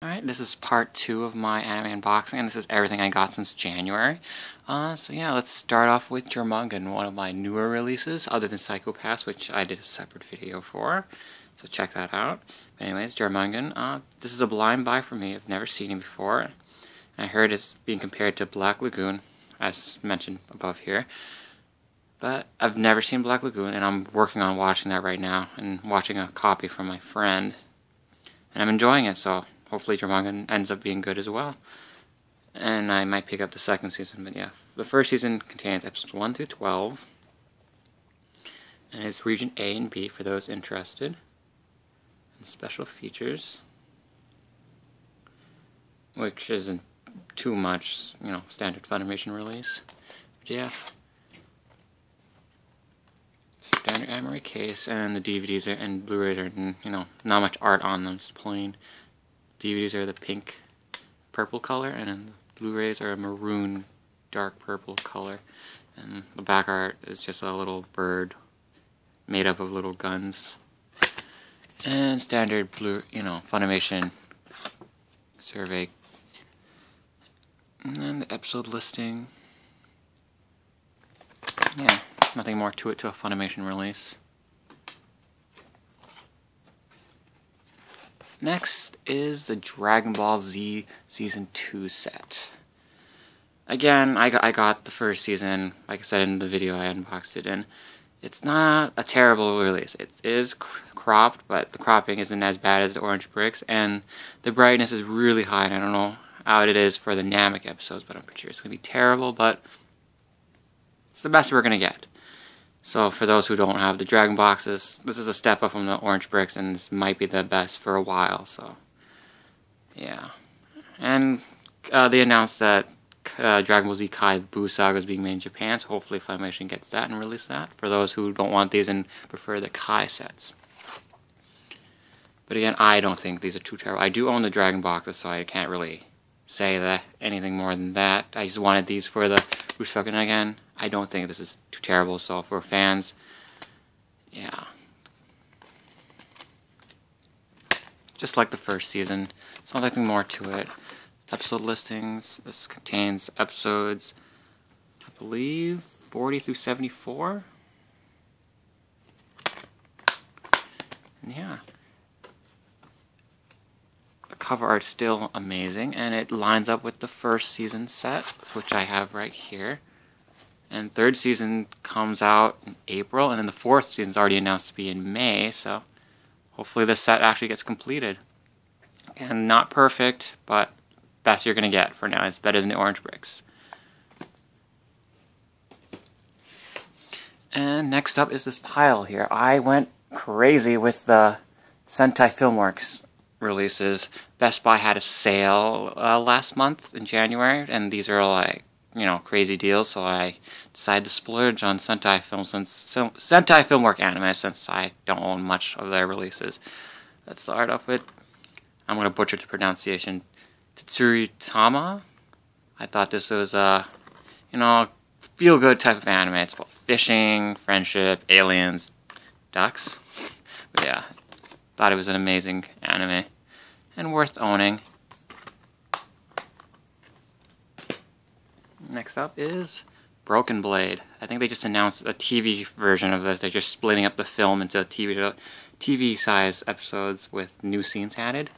Alright, this is part 2 of my anime unboxing, and this is everything I got since January. So yeah, let's start off with Jormungand, one of my newer releases, other than Psycho Pass, which I did a separate video for. So check that out. But anyways, Jormungand, this is a blind buy for me. I've never seen him before. I heard it's being compared to Black Lagoon, as mentioned above here. But I've never seen Black Lagoon, and I'm working on watching that right now, and watching a copy from my friend. And I'm enjoying it, so hopefully Jormungand ends up being good as well. And I might pick up the second season, but yeah. The first season contains episodes 1 through 12. And it's region A and B for those interested. And special features, which isn't too much, you know, standard Funimation release. But yeah. Standard Amory case, and the DVDs and Blu-rays are, you know, not much art on them, just plain. DVDs are the pink, purple color, and then the Blu-rays are a maroon, dark purple color. And the back art is just a little bird made up of little guns. And standard Funimation survey. And then the episode listing. Yeah, nothing more to it to a Funimation release. Next is the Dragon Ball Z Season 2 set. Again, I got the first season, like I said in the video I unboxed it, and it's not a terrible release. It is cropped, but the cropping isn't as bad as the Orange Bricks, and the brightness is really high, and I don't know how it is for the Namek episodes, but I'm pretty sure it's going to be terrible, but it's the best we're going to get. So for those who don't have the Dragon Boxes, this is a step up from the Orange Bricks, and this might be the best for a while, so yeah. And they announced that Dragon Ball Z Kai Buu Saga is being made in Japan, so hopefully Funimation gets that and release that for those who don't want these and prefer the Kai sets. But again, I don't think these are too terrible. I do own the Dragon Boxes, so I can't really say that anything more than that. I just wanted these for the Bushoku again. I don't think this is too terrible, so for fans, yeah. Just like the first season, so nothing more to it. Episode listings, this contains episodes, I believe, 40 through 74. And yeah. The cover art's still amazing, and it lines up with the first season set, which I have right here. And third season comes out in April, and then the fourth season is already announced to be in May, so hopefully this set actually gets completed. And not perfect, but best you're going to get for now. It's better than the Orange Bricks. And next up is this pile here. I went crazy with the Sentai Filmworks releases. Best Buy had a sale last month in January, and these are like, you know, crazy deals, so I decided to splurge on Sentai Filmworks anime, since I don't own much of their releases. Let's start off with, I'm going to butcher the pronunciation, Tsuritama. I thought this was a, you know, feel-good type of anime. It's about fishing, friendship, aliens, ducks. But yeah, thought it was an amazing anime, and worth owning. Next up is Broken Blade. I think they just announced a TV version of this. They're just splitting up the film into TV-size episodes with new scenes added.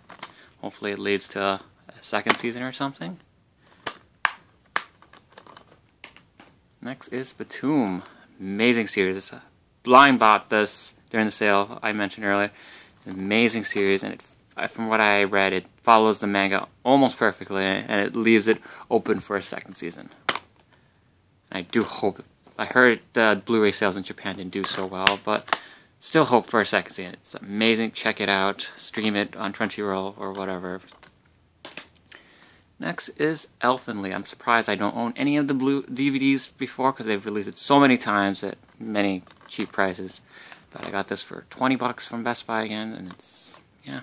Hopefully it leads to a second season or something. Next is Btooom. Amazing series. Blind bought this during the sale I mentioned earlier. Amazing series, and from what I read, it follows the manga almost perfectly, and it leaves it open for a second season. I do hope. I heard the Blu-ray sales in Japan didn't do so well, but still hope for a second season. It's amazing. Check it out. Stream it on Crunchyroll or whatever. Next is Elfen. I'm surprised I don't own any of the DVDs before, because they've released it so many times at many cheap prices. But I got this for 20 bucks from Best Buy again, and it's, yeah.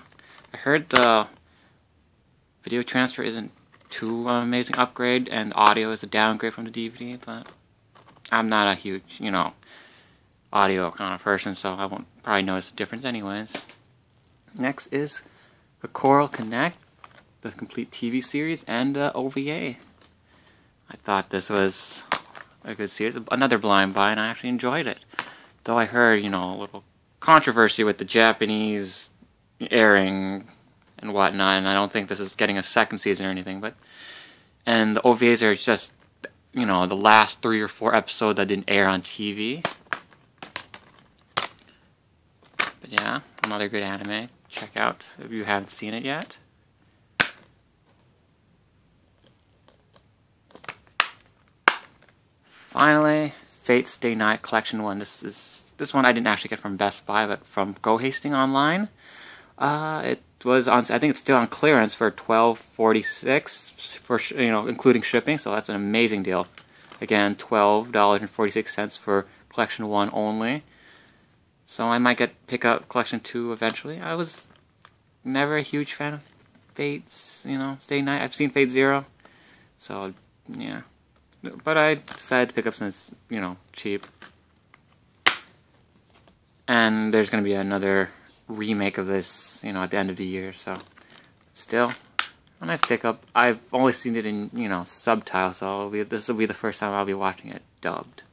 I heard the video transfer isn't too amazing upgrade, and the audio is a downgrade from the DVD, but I'm not a huge, you know, audio kind of person, so I won't probably notice the difference anyways. Next is Kokoro Connect. the complete TV series and OVA. I thought this was a good series, another blind buy, and I actually enjoyed it. Though I heard, you know, a little controversy with the Japanese airing and whatnot, and I don't think this is getting a second season or anything, and the OVAs are just, you know, the last 3 or 4 episodes that didn't air on TV. But yeah, another good anime. Check out if you haven't seen it yet. Finally, Fate Stay Night Collection 1. This one I didn't actually get from Best Buy, but from Go Hasting Online. It was on. I think it's still on clearance for $12.46 for, you know, including shipping. So that's an amazing deal. Again, $12.46 for Collection 1 only. So I might pick up Collection 2 eventually. I was never a huge fan of Fate's, you know, Stay Night. I've seen Fate Zero, so yeah. But I decided to pick up since it's, you know, cheap. And there's going to be another remake of this, you know, at the end of the year, so still a nice pickup. I've only seen it in, you know, subtitles, so this will be the first time I'll be watching it dubbed.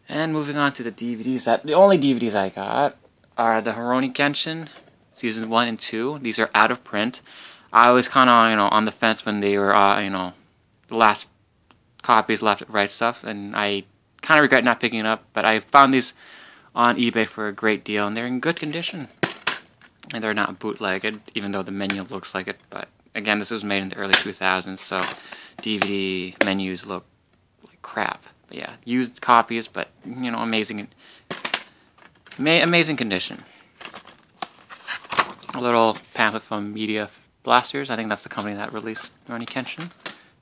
And moving on to the DVDs, the only DVDs I got are the Rurouni Kenshin Season 1 and 2. These are out of print. I was kind of, you know, on the fence when they were, you know, the last copies left at Right Stuff, and I kind of regret not picking it up, but I found these on eBay for a great deal, and they're in good condition. And they're not bootlegged, even though the menu looks like it, but again, this was made in the early 2000s, so DVD menus look like crap. But yeah, used copies, but, you know, amazing condition. A little pamphlet from Media Blasters. I think that's the company that released Rurouni Kenshin.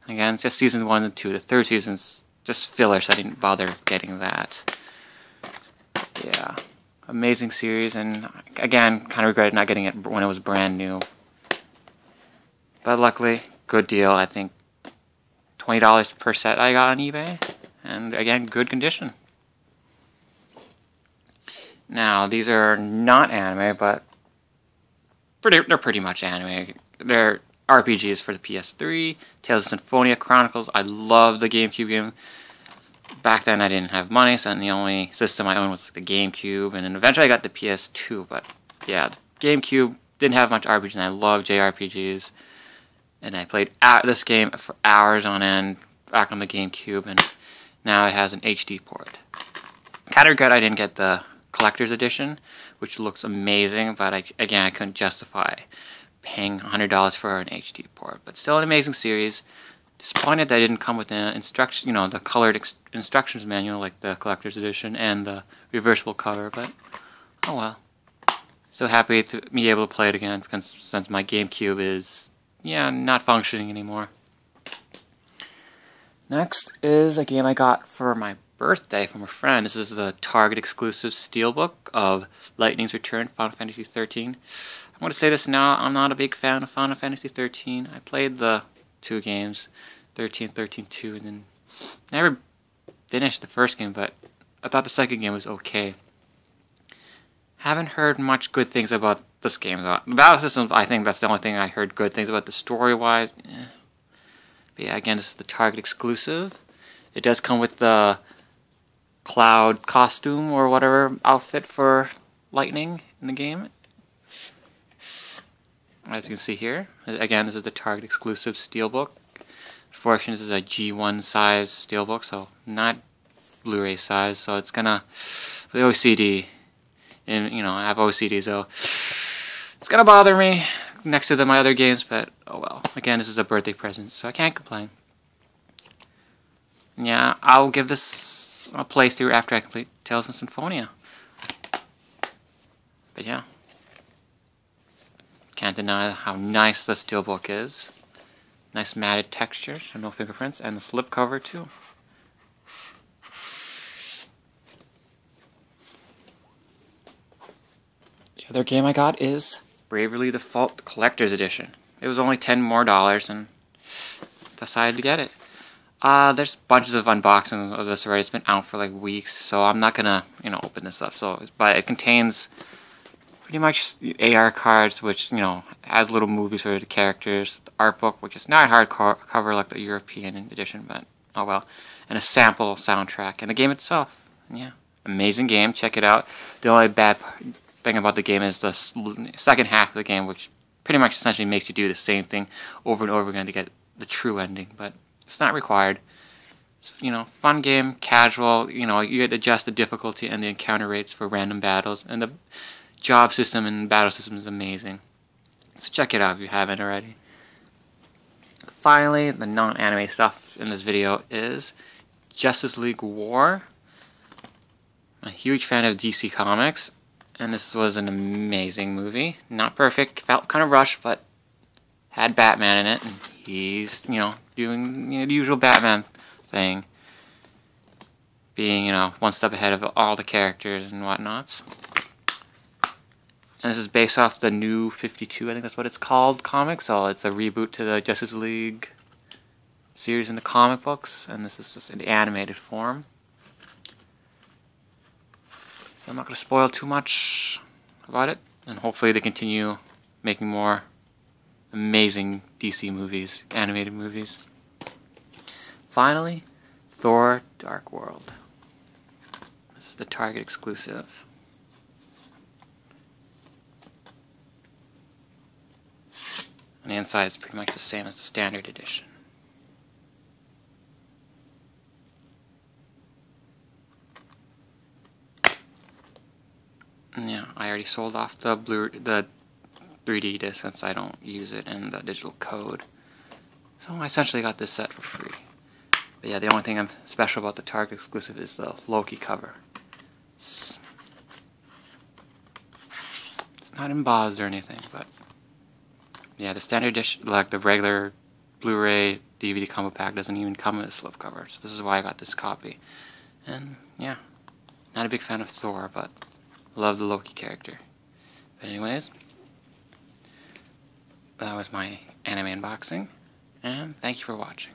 Again, it's just Season 1 and 2. The third season's just filler, so I didn't bother getting that. Yeah, amazing series, and again, kind of regretted not getting it when it was brand new. But luckily, good deal. I think $20 per set I got on eBay. And again, good condition. Now, these are not anime, but they're pretty much anime. They're RPGs for the PS3, Tales of Symphonia, Chronicles. I love the GameCube game. Back then I didn't have money, so the only system I owned was the GameCube, and then eventually I got the PS2, but yeah, the GameCube didn't have much RPGs, and I love JRPGs, and I played this game for hours on end back on the GameCube, and now it has an HD port. Kind of regret I didn't get the collector's edition, which looks amazing, but again, I couldn't justify paying $100 for an HD port. But still an amazing series. Disappointed that it didn't come with the instruction, you know, the colored instructions manual like the collector's edition and the reversible cover. But oh well. So happy to be able to play it again since my GameCube is, yeah, not functioning anymore. Next is a game I got for my birthday from a friend. This is the Target exclusive Steelbook of Lightning's Return, Final Fantasy XIII. I'm going to say this now, I'm not a big fan of Final Fantasy XIII. I played the 2 games, 13, 13-2, and then never finished the first game, but I thought the second game was okay. Haven't heard much good things about this game, though. The battle system, I think that's the only thing I heard good things about. The story-wise, But yeah, again, this is the Target exclusive. It does come with the Cloud costume or whatever outfit for Lightning in the game. As you can see here, again, this is the Target exclusive Steelbook. Unfortunately, this is a G1 size Steelbook, so not Blu-ray size, so it's gonna, the OCD, and you know, I have OCD, so it's gonna bother me next to my other games, but oh well. Again, this is a birthday present, so I can't complain. Yeah, I'll give this a playthrough after I complete Tales of Symphonia. But yeah. Can't deny how nice the Steelbook is. Nice matted texture, so no fingerprints, and the slipcover too. The other game I got is Bravely Default Collector's Edition. It was only $10 more, and decided to get it. There's bunches of unboxings of this already. It's been out for like weeks, so I'm not gonna, you know, open this up. So, but it contains pretty much AR cards, which, you know, has little movies for the characters. The art book, which is not hardcover like the European edition, but oh well. And a sample soundtrack. And the game itself, yeah, amazing game. Check it out. The only bad thing about the game is the second half of the game, which pretty much essentially makes you do the same thing over and over again to get the true ending, but it's not required. It's, you know, fun game, casual. You know, you adjust the difficulty and the encounter rates for random battles, and the job system and battle system is amazing. So check it out if you haven't already. Finally, the non-anime stuff in this video is Justice League War. I'm a huge fan of DC Comics, and this was an amazing movie. Not perfect, felt kind of rushed, but had Batman in it, and he's, you know, doing, you know, the usual Batman thing. Being, you know, one step ahead of all the characters and whatnots. And this is based off the New 52, I think that's what it's called, comic. So it's a reboot to the Justice League series in the comic books, and this is just in the animated form. So I'm not going to spoil too much about it, and hopefully they continue making more amazing DC movies, animated movies. Finally, Thor: Dark World. This is the Target exclusive. On the inside, it's pretty much the same as the standard edition. And yeah, I already sold off the 3D disc since I don't use it in the digital code. So I essentially got this set for free. But yeah, the only thing special about the Target exclusive is the Loki cover. It's not embossed or anything, but yeah, the standard edition, like the regular Blu-ray DVD combo pack, doesn't even come with a slipcover. So this is why I got this copy. And yeah, not a big fan of Thor, but love the Loki character. But anyways, that was my anime unboxing, and thank you for watching.